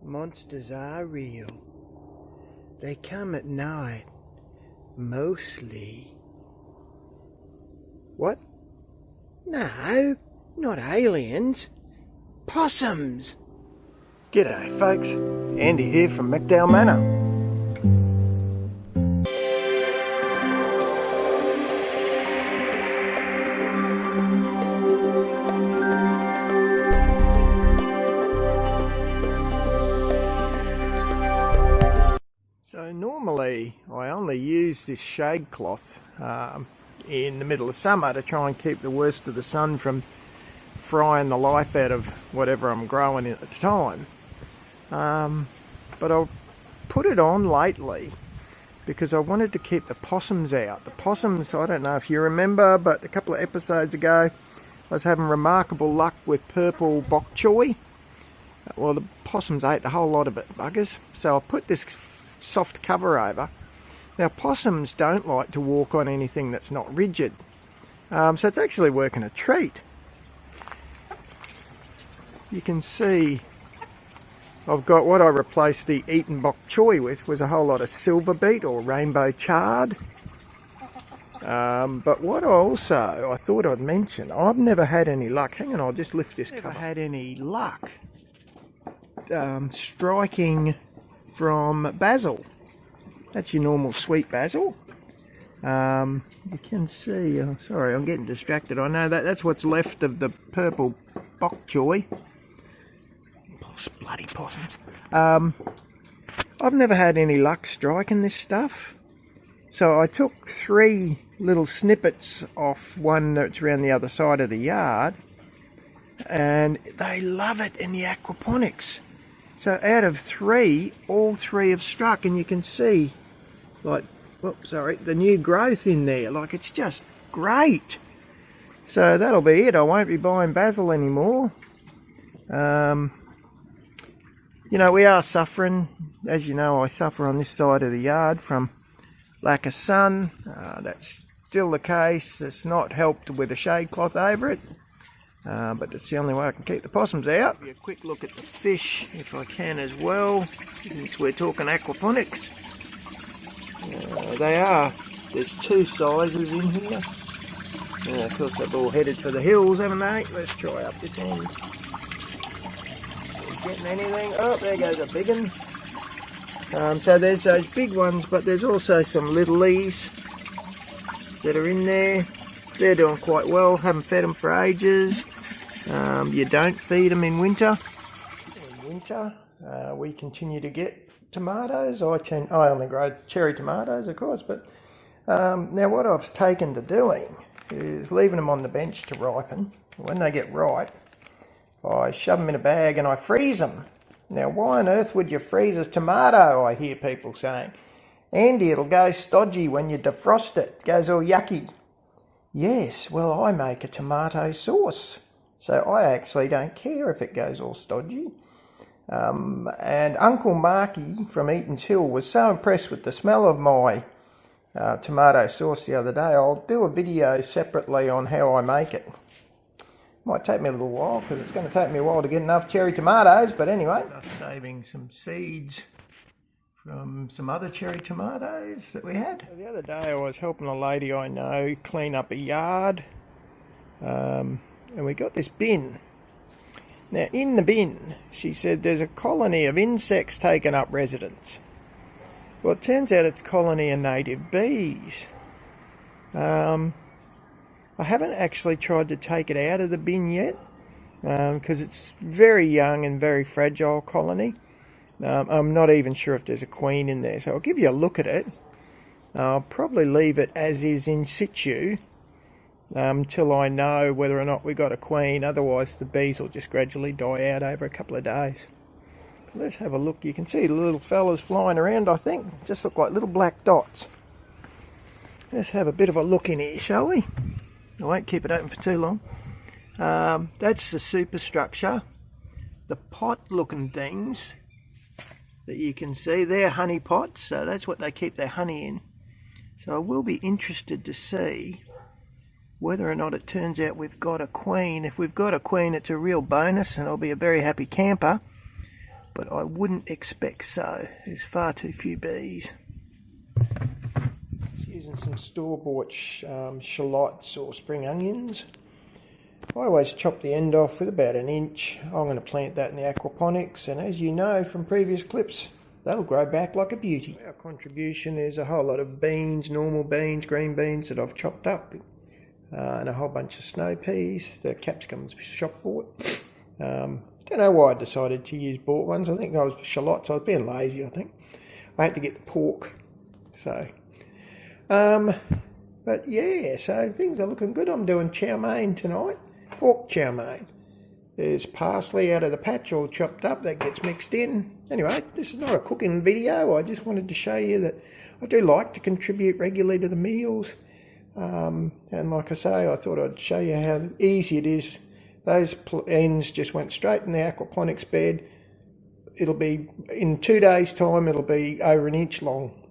monsters are real. They come at night, mostly. What? No, not aliens. Possums! G'day folks, Andy here from McDowell Manor. So normally I only use this shade cloth in the middle of summer to try and keep the worst of the sun from frying the life out of whatever I'm growing at the time. But I've put it on lately because I wanted to keep the possums out. The possums, I don't know if you remember, but a couple of episodes ago I was having remarkable luck with purple bok choy. Well, the possums ate a whole lot of it, buggers. So I put this soft cover over. Now possums don't like to walk on anything that's not rigid, so it's actually working a treat. You can see I've got what I replaced the eaten bok choy with was a whole lot of silver beet or rainbow chard. But what I thought I'd mention, I've never had any luck. Hang on, I'll just lift this cover. Never had any luck striking from basil. That's your normal sweet basil. You can see, sorry, I'm getting distracted. I know that's what's left of the purple bok choy. Bloody possums. I've never had any luck striking this stuff. So I took 3 little snippets off one that's around the other side of the yard, and they love it in the aquaponics. So out of 3, all 3 have struck, and you can see, like, whoops, sorry, the new growth in there. Like, it's just great. So that'll be it. I won't be buying basil anymore. You know, we are suffering. As you know, I suffer on this side of the yard from lack of sun. That's still the case. It's not helped with a shade cloth over it. But that's the only way I can keep the possums out. A quick look at the fish, if I can as well, since we're talking aquaponics. There's 2 sizes in here. Of course they've all headed for the hills, haven't they? Let's try up this end. Getting anything? Oh, there goes a big one. So there's those big ones, but there's also some littlies that are in there. They're doing quite well. Haven't fed them for ages. You don't feed them in winter. In winter, we continue to get tomatoes. I only grow cherry tomatoes, of course, but now what I've taken to doing is leaving them on the bench to ripen. When they get ripe, I shove them in a bag and I freeze them. Now, why on earth would you freeze a tomato, I hear people saying? Andy, it'll go stodgy when you defrost it. It goes all yucky. Yes, well, I make a tomato sauce. So I actually don't care if it goes all stodgy. And Uncle Marky from Eaton's Hill was so impressed with the smell of my tomato sauce the other day. I'll do a video separately on how I make it. Might take me a little while because it's going to take me a while to get enough cherry tomatoes, but anyway. Saving some seeds from some other cherry tomatoes that we had. The other day I was helping a lady I know clean up a yard, and we got this bin. Now in the bin, she said there's a colony of insects taking up residence. Well, it turns out it's a colony of native bees. I haven't actually tried to take it out of the bin yet because it's very young and very fragile colony. I'm not even sure if there's a queen in there, so I'll give you a look at it. I'll probably leave it as is in situ until I know whether or not we got a queen. Otherwise the bees will just gradually die out over a couple of days. Let's have a look. You can see the little fellas flying around, I think. Just look like little black dots. Let's have a bit of a look in here, shall we? I won't keep it open for too long. That's the superstructure. The pot looking things that you can see, they're honey pots, so that's what they keep their honey in. So I will be interested to see whether or not it turns out we've got a queen. If we've got a queen, it's a real bonus and I'll be a very happy camper. but I wouldn't expect so. There's far too few bees. Using some store-bought shallots or spring onions. I always chop the end off with about 1 inch. I'm going to plant that in the aquaponics, and as you know from previous clips, they'll grow back like a beauty. Our contribution is a whole lot of beans, normal beans, green beans that I've chopped up, and a whole bunch of snow peas. The capsicums shop bought. Don't know why I decided to use bought ones. I think I was shallots. I was being lazy, I think. I had to get the pork. So, but yeah, so things are looking good. I'm doing chow mein tonight. Pork chow mein. There's parsley out of the patch all chopped up that gets mixed in. Anyway, this is not a cooking video. I just wanted to show you that I do like to contribute regularly to the meals. And like I say, I thought I'd show you how easy it is. Those ends just went straight in the aquaponics bed. It'll be, in 2 days' time, it'll be over 1 inch long.